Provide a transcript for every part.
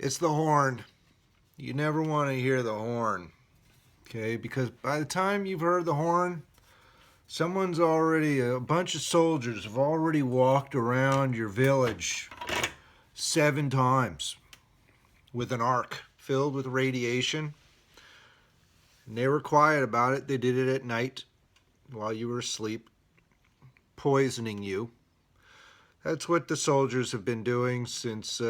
It's the horn. You never want to hear the horn, okay? Because by the time you've heard the horn, a bunch of soldiers have already walked around your village 7 times with an arc filled with radiation. And they were quiet about it. They did it at night while you were asleep, poisoning you. That's what the soldiers have been doing since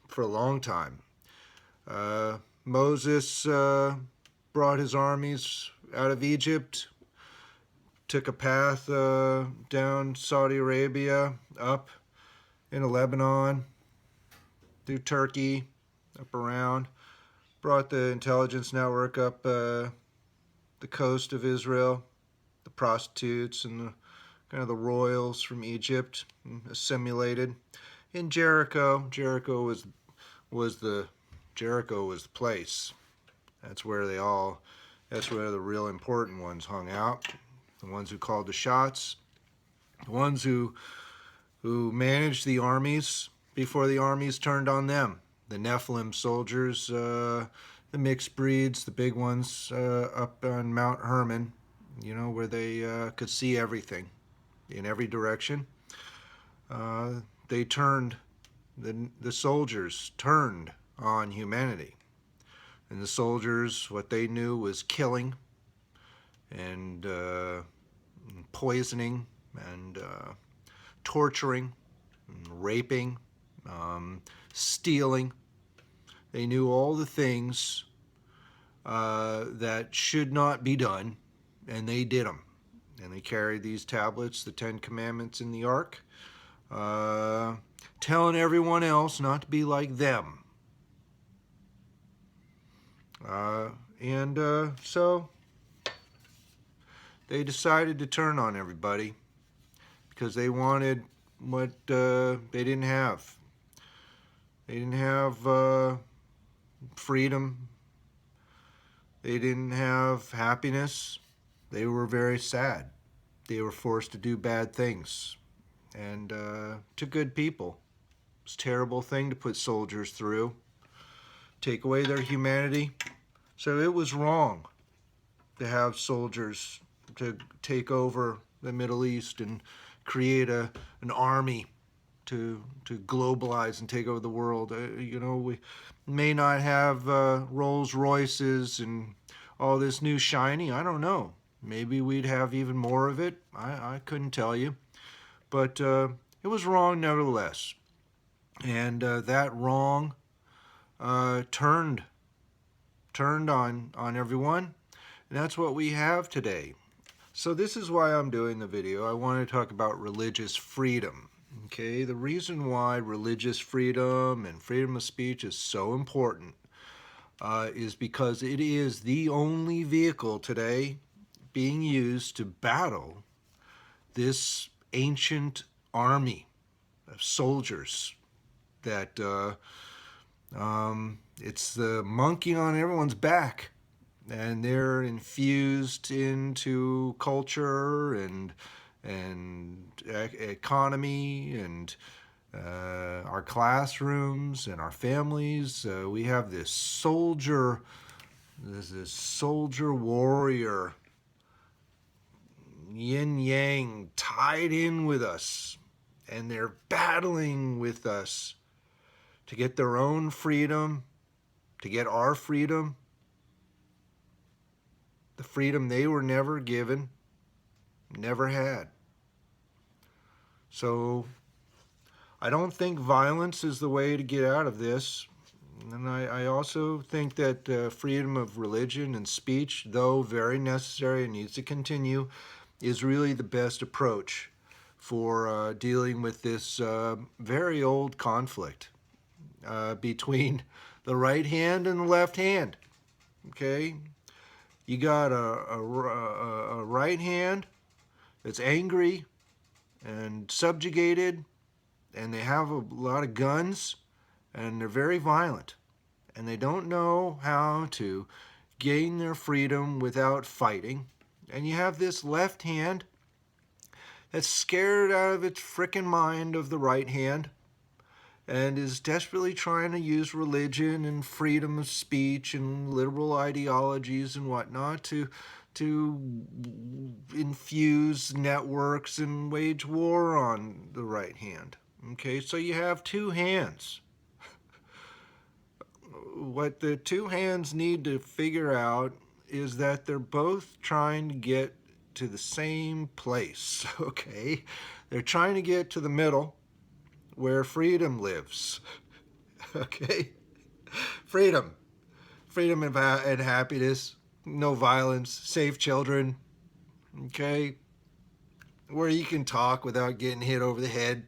for a long time. Moses brought his armies out of Egypt, took a path down Saudi Arabia, up into Lebanon, through Turkey, up around, brought the intelligence network up the coast of Israel, the prostitutes and the kind of the royals from Egypt, assimilated. In Jericho, Jericho was the place. That's where the real important ones hung out. The ones who called the shots, the ones who managed the armies before the armies turned on them. The Nephilim soldiers, the mixed breeds, the big ones up on Mount Hermon, where they could see everything in every direction. They turned, the soldiers turned on humanity. And the soldiers, what they knew was killing and poisoning and torturing and raping, stealing. They knew all the things that should not be done, and they did them. And they carried these tablets, the 10 Commandments, in the ark, telling everyone else not to be like them. So they decided to turn on everybody because they wanted what they didn't have. They didn't have freedom. They didn't have happiness. They were very sad. They were forced to do bad things. And to good people. It's a terrible thing to put soldiers through. Take away their humanity. So it was wrong to have soldiers to take over the Middle East and create an army to globalize and take over the world. We may not have Rolls Royces and all this new shiny. I don't know. Maybe we'd have even more of it. I couldn't tell you. But it was wrong nevertheless. And that wrong turned on everyone. And that's what we have today. So this is why I'm doing the video. I want to talk about religious freedom. Okay, the reason why religious freedom and freedom of speech is so important is because it is the only vehicle today being used to battle this ancient army of soldiers that it's the monkey on everyone's back, and they're infused into culture and economy and our classrooms and our families. We have this soldier warrior yin yang tied in with us, and they're battling with us to get their own freedom, to get our freedom, the freedom they were never given, never had. So I don't think violence is the way to get out of this. And I also think that freedom of religion and speech, though very necessary and needs to continue, is really the best approach for dealing with this very old conflict between the right hand and the left hand. Okay? You got a right hand that's angry and subjugated, and they have a lot of guns, and they're very violent, and they don't know how to gain their freedom without fighting. And you have this left hand that's scared out of its frickin' mind of the right hand, and is desperately trying to use religion and freedom of speech and liberal ideologies and whatnot to infuse networks and wage war on the right hand. Okay, so you have two hands. What the two hands need to figure out is that they're both trying to get to the same place, okay? They're trying to get to the middle where freedom lives, okay? Freedom. Freedom and happiness, no violence, safe children, okay? Where you can talk without getting hit over the head,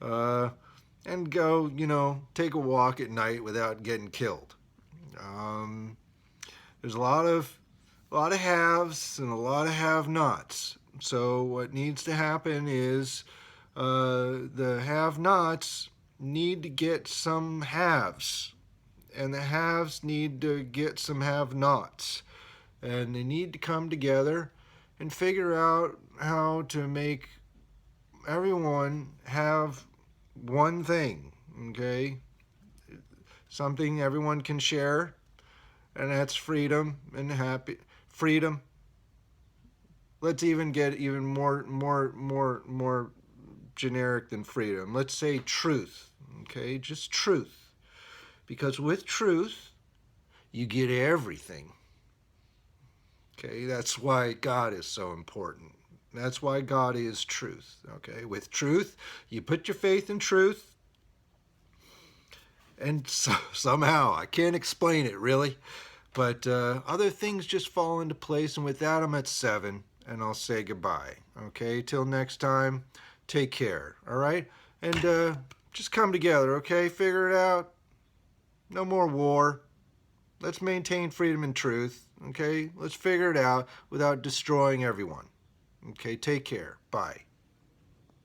and go, take a walk at night without getting killed. There's a lot of haves and a lot of have-nots. So what needs to happen is the have-nots need to get some haves, and the haves need to get some have-nots, and they need to come together and figure out how to make everyone have one thing, okay? Something everyone can share, and that's freedom and happy freedom. Let's even get even more generic than freedom. Let's say truth, okay? Just truth. Because with truth, you get everything. Okay, that's why God is so important. That's why God is truth. Okay, with truth, you put your faith in truth, and somehow, I can't explain it really, but other things just fall into place, and with that, I'm at 7, and I'll say goodbye. Okay, till next time, take care, all right? And just come together, okay? Figure it out. No more war. Let's maintain freedom and truth, okay? Let's figure it out without destroying everyone. Okay, take care. Bye.